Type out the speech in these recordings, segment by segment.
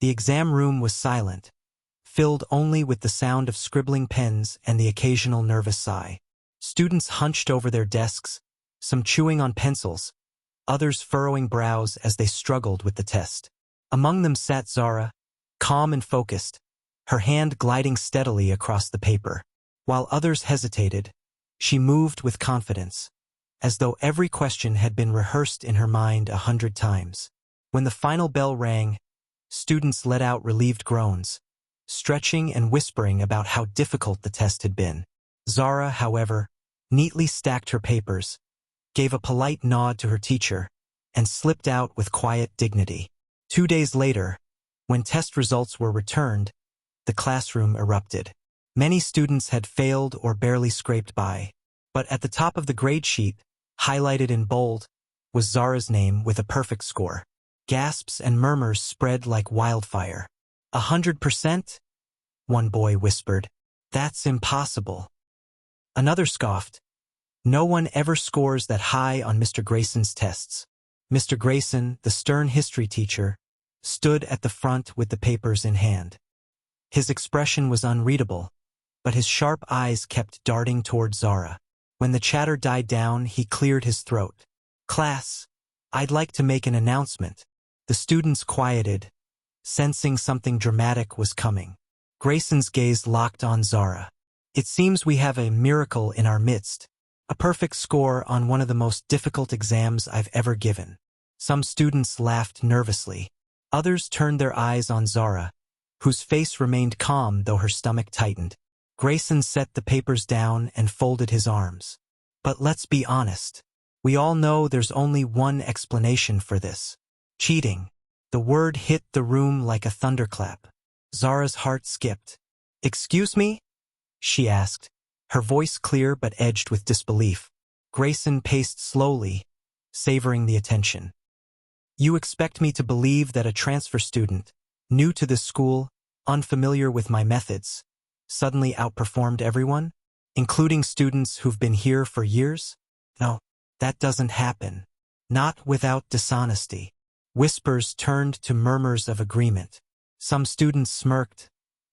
The exam room was silent, filled only with the sound of scribbling pens and the occasional nervous sigh. Students hunched over their desks, some chewing on pencils, others furrowing brows as they struggled with the test. Among them sat Zara, calm and focused, her hand gliding steadily across the paper. While others hesitated, she moved with confidence, as though every question had been rehearsed in her mind 100 times. When the final bell rang, students let out relieved groans, stretching and whispering about how difficult the test had been. Zara, however, neatly stacked her papers, gave a polite nod to her teacher, and slipped out with quiet dignity. 2 days later, when test results were returned, the classroom erupted. Many students had failed or barely scraped by, but at the top of the grade sheet, highlighted in bold, was Zara's name with a perfect score. Gasps and murmurs spread like wildfire. 100%? One boy whispered. That's impossible. Another scoffed. No one ever scores that high on Mr. Grayson's tests. Mr. Grayson, the stern history teacher, stood at the front with the papers in hand. His expression was unreadable, but his sharp eyes kept darting toward Zara. When the chatter died down, he cleared his throat. Class, I'd like to make an announcement. The students quieted, sensing something dramatic was coming. Grayson's gaze locked on Zara. It seems we have a miracle in our midst. A perfect score on one of the most difficult exams I've ever given. Some students laughed nervously. Others turned their eyes on Zara, whose face remained calm though her stomach tightened. Grayson set the papers down and folded his arms. But let's be honest. We all know there's only one explanation for this. Cheating. The word hit the room like a thunderclap. Zara's heart skipped. Excuse me? She asked, her voice clear but edged with disbelief. Grayson paced slowly, savoring the attention. You expect me to believe that a transfer student, new to this school, unfamiliar with my methods, suddenly outperformed everyone, including students who've been here for years? No, that doesn't happen. Not without dishonesty. Whispers turned to murmurs of agreement. Some students smirked,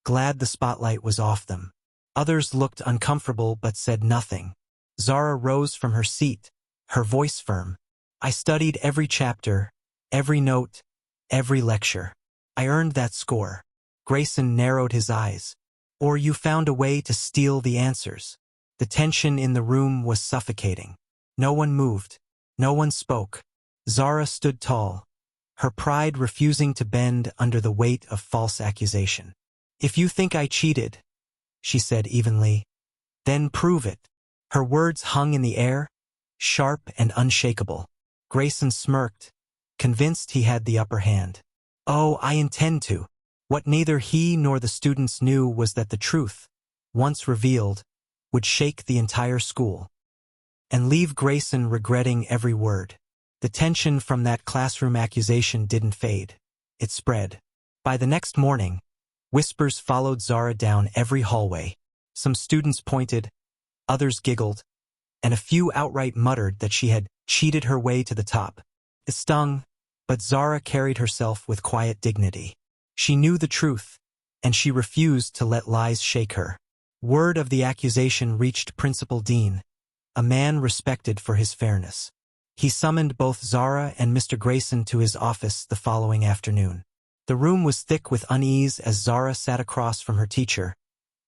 glad the spotlight was off them. Others looked uncomfortable but said nothing. Zara rose from her seat, her voice firm. I studied every chapter, every note, every lecture. I earned that score. Grayson narrowed his eyes. Or you found a way to steal the answers. The tension in the room was suffocating. No one moved. No one spoke. Zara stood tall, her pride refusing to bend under the weight of false accusation. If you think I cheated, she said evenly, then prove it. Her words hung in the air, sharp and unshakable. Grayson smirked, convinced he had the upper hand. Oh, I intend to. What neither he nor the students knew was that the truth, once revealed, would shake the entire school and leave Grayson regretting every word. The tension from that classroom accusation didn't fade. It spread. By the next morning, whispers followed Zara down every hallway. Some students pointed, others giggled, and a few outright muttered that she had cheated her way to the top. It stung, but Zara carried herself with quiet dignity. She knew the truth, and she refused to let lies shake her. Word of the accusation reached Principal Dean, a man respected for his fairness. He summoned both Zara and Mr. Grayson to his office the following afternoon. The room was thick with unease as Zara sat across from her teacher,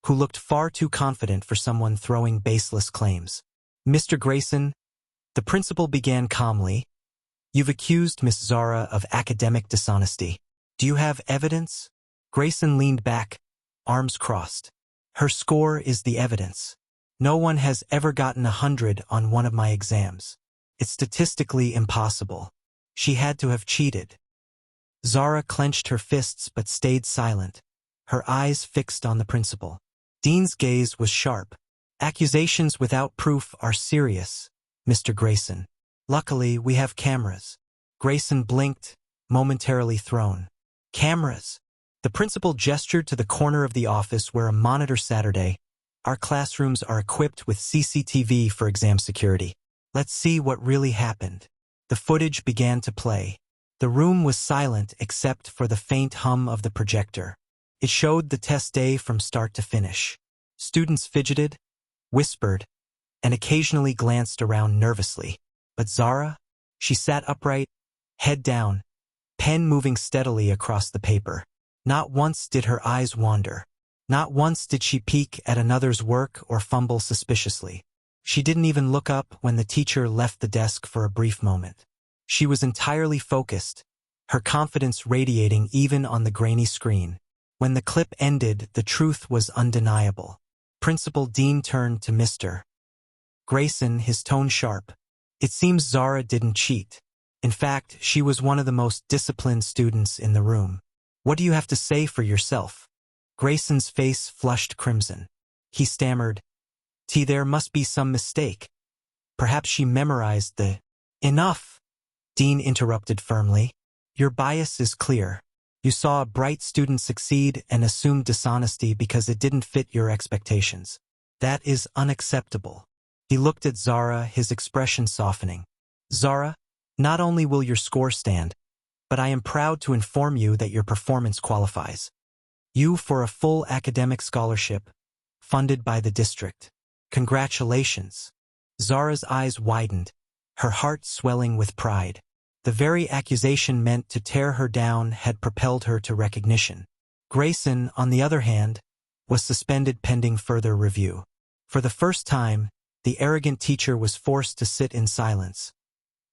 who looked far too confident for someone throwing baseless claims. Mr. Grayson, the principal began calmly, you've accused Miss Zara of academic dishonesty. Do you have evidence? Grayson leaned back, arms crossed. Her score is the evidence. No one has ever gotten 100 on one of my exams. It's statistically impossible. She had to have cheated. Zara clenched her fists but stayed silent, her eyes fixed on the principal. Dean's gaze was sharp. Accusations without proof are serious, Mr. Grayson. Luckily, we have cameras. Grayson blinked, momentarily thrown. Cameras. The principal gestured to the corner of the office where a monitor Saturday. Our classrooms are equipped with CCTV for exam security. Let's see what really happened. The footage began to play. The room was silent except for the faint hum of the projector. It showed the test day from start to finish. Students fidgeted, whispered, and occasionally glanced around nervously. But Zara? She sat upright, head down, pen moving steadily across the paper. Not once did her eyes wander. Not once did she peek at another's work or fumble suspiciously. She didn't even look up when the teacher left the desk for a brief moment. She was entirely focused, her confidence radiating even on the grainy screen. When the clip ended, the truth was undeniable. Principal Dean turned to Mr. Grayson, his tone sharp. It seems Zara didn't cheat. In fact, she was one of the most disciplined students in the room. What do you have to say for yourself? Grayson's face flushed crimson. He stammered, There must be some mistake. Perhaps she memorized the... Enough! Dean interrupted firmly. Your bias is clear. You saw a bright student succeed and assumed dishonesty because it didn't fit your expectations. That is unacceptable. He looked at Zara, his expression softening. Zara, not only will your score stand, but I am proud to inform you that your performance qualifies. You for a full academic scholarship, funded by the district. Congratulations. Zara's eyes widened, her heart swelling with pride. The very accusation meant to tear her down had propelled her to recognition. Grayson, on the other hand, was suspended pending further review. For the first time, the arrogant teacher was forced to sit in silence,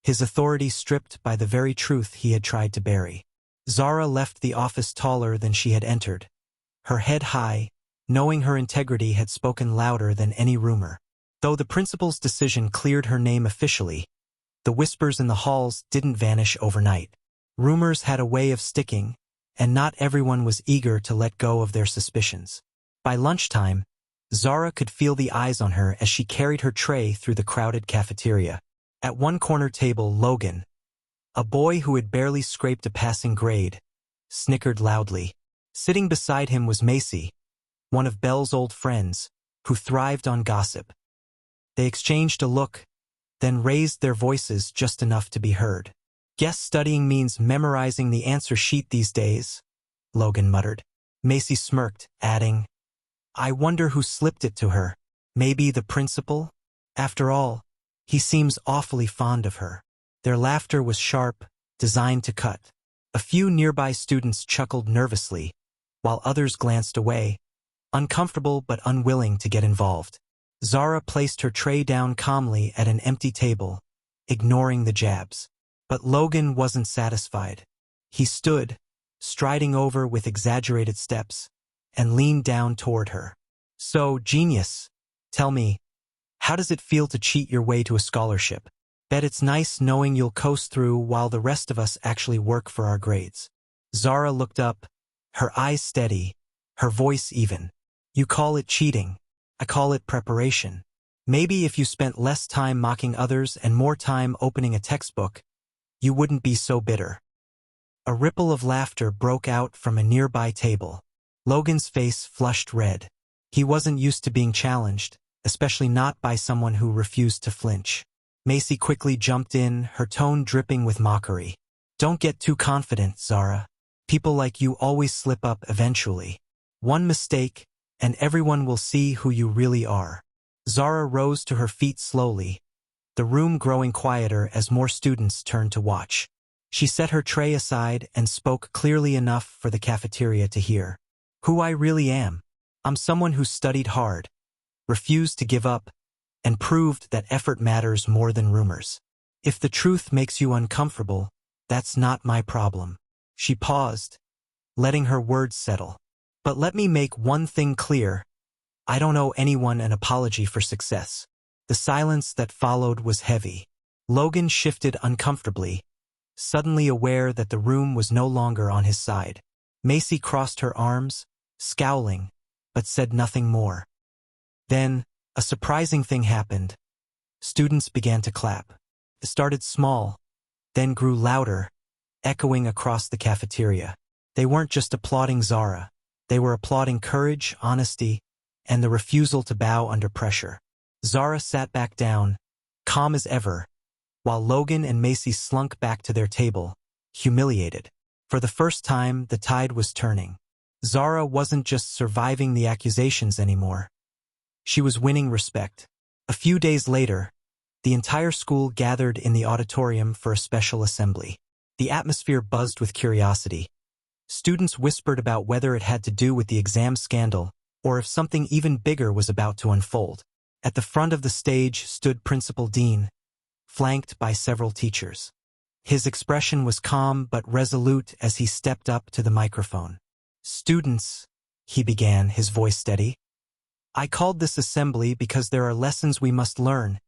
his authority stripped by the very truth he had tried to bury. Zara left the office taller than she had entered, her head high, knowing her integrity had spoken louder than any rumor. Though the principal's decision cleared her name officially, the whispers in the halls didn't vanish overnight. Rumors had a way of sticking, and not everyone was eager to let go of their suspicions. By lunchtime, Zara could feel the eyes on her as she carried her tray through the crowded cafeteria. At one corner table, Logan, a boy who had barely scraped a passing grade, snickered loudly. Sitting beside him was Macy, one of Belle's old friends, who thrived on gossip. They exchanged a look, then raised their voices just enough to be heard. Guess studying means memorizing the answer sheet these days, Logan muttered. Macy smirked, adding, I wonder who slipped it to her. Maybe the principal? After all, he seems awfully fond of her. Their laughter was sharp, designed to cut. A few nearby students chuckled nervously, while others glanced away, uncomfortable but unwilling to get involved. Zara placed her tray down calmly at an empty table, ignoring the jabs. But Logan wasn't satisfied. He stood, striding over with exaggerated steps, and leaned down toward her. So, genius, tell me, how does it feel to cheat your way to a scholarship? Bet it's nice knowing you'll coast through while the rest of us actually work for our grades. Zara looked up, her eyes steady, her voice even. You call it cheating. I call it preparation. Maybe if you spent less time mocking others and more time opening a textbook, you wouldn't be so bitter. A ripple of laughter broke out from a nearby table. Logan's face flushed red. He wasn't used to being challenged, especially not by someone who refused to flinch. Macy quickly jumped in, her tone dripping with mockery. Don't get too confident, Zara. People like you always slip up eventually. One mistake, and everyone will see who you really are. Zara rose to her feet slowly, the room growing quieter as more students turned to watch. She set her tray aside and spoke clearly enough for the cafeteria to hear. Who I really am. I'm someone who studied hard, refused to give up, and proved that effort matters more than rumors. If the truth makes you uncomfortable, that's not my problem. She paused, letting her words settle. But let me make one thing clear. I don't owe anyone an apology for success. The silence that followed was heavy. Logan shifted uncomfortably, suddenly aware that the room was no longer on his side. Macy crossed her arms, scowling, but said nothing more. Then, a surprising thing happened. Students began to clap. It started small, then grew louder, echoing across the cafeteria. They weren't just applauding Zara. They were applauding courage, honesty, and the refusal to bow under pressure. Zara sat back down, calm as ever, while Logan and Macy slunk back to their table, humiliated. For the first time, the tide was turning. Zara wasn't just surviving the accusations anymore. She was winning respect. A few days later, the entire school gathered in the auditorium for a special assembly. The atmosphere buzzed with curiosity. Students whispered about whether it had to do with the exam scandal or if something even bigger was about to unfold. At the front of the stage stood Principal Dean, flanked by several teachers. His expression was calm but resolute as he stepped up to the microphone. "Students," he began, his voice steady, "I called this assembly because there are lessons we must learn,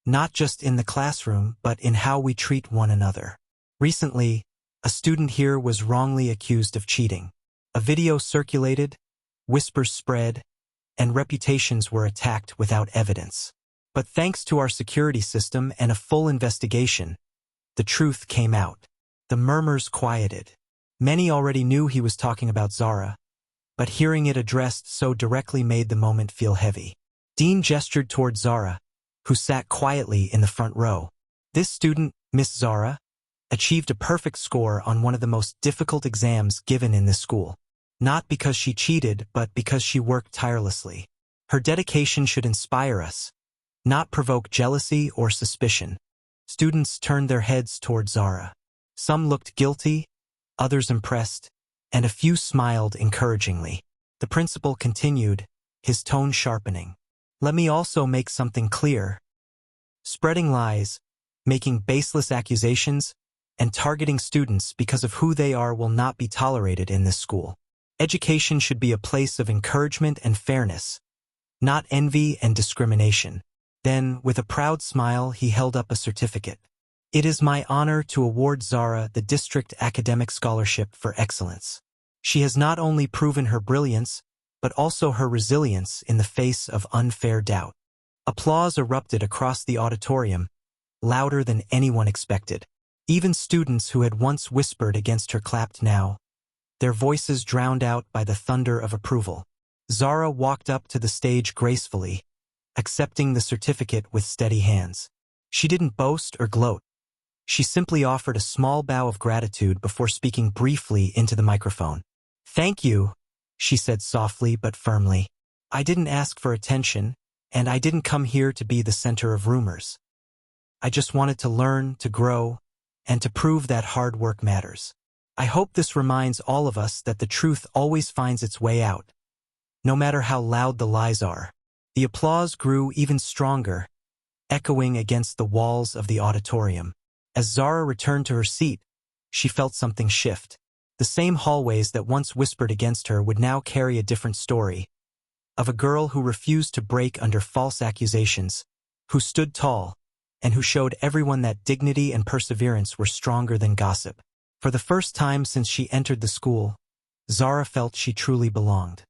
not just in the classroom but in how we treat one another. Recently, a student here was wrongly accused of cheating. A video circulated, whispers spread, and reputations were attacked without evidence. But thanks to our security system and a full investigation, the truth came out." The murmurs quieted. Many already knew he was talking about Zara, but hearing it addressed so directly made the moment feel heavy. Dean gestured toward Zara, who sat quietly in the front row. "This student, Miss Zara, achieved a perfect score on one of the most difficult exams given in this school. Not because she cheated, but because she worked tirelessly. Her dedication should inspire us, not provoke jealousy or suspicion." Students turned their heads toward Zara. Some looked guilty, others impressed, and a few smiled encouragingly. The principal continued, his tone sharpening. "Let me also make something clear. Spreading lies, making baseless accusations, and targeting students because of who they are will not be tolerated in this school. Education should be a place of encouragement and fairness, not envy and discrimination." Then, with a proud smile, he held up a certificate. "It is my honor to award Zara the District Academic Scholarship for Excellence. She has not only proven her brilliance, but also her resilience in the face of unfair doubt." Applause erupted across the auditorium, louder than anyone expected. Even students who had once whispered against her clapped now, their voices drowned out by the thunder of approval. Zara walked up to the stage gracefully, accepting the certificate with steady hands. She didn't boast or gloat. She simply offered a small bow of gratitude before speaking briefly into the microphone. "Thank you," she said softly but firmly. "I didn't ask for attention, and I didn't come here to be the center of rumors. I just wanted to learn, to grow, and to prove that hard work matters. I hope this reminds all of us that the truth always finds its way out, no matter how loud the lies are." The applause grew even stronger, echoing against the walls of the auditorium. As Zara returned to her seat, she felt something shift. The same hallways that once whispered against her would now carry a different story, of a girl who refused to break under false accusations, who stood tall, and who showed everyone that dignity and perseverance were stronger than gossip. For the first time since she entered the school, Zara felt she truly belonged.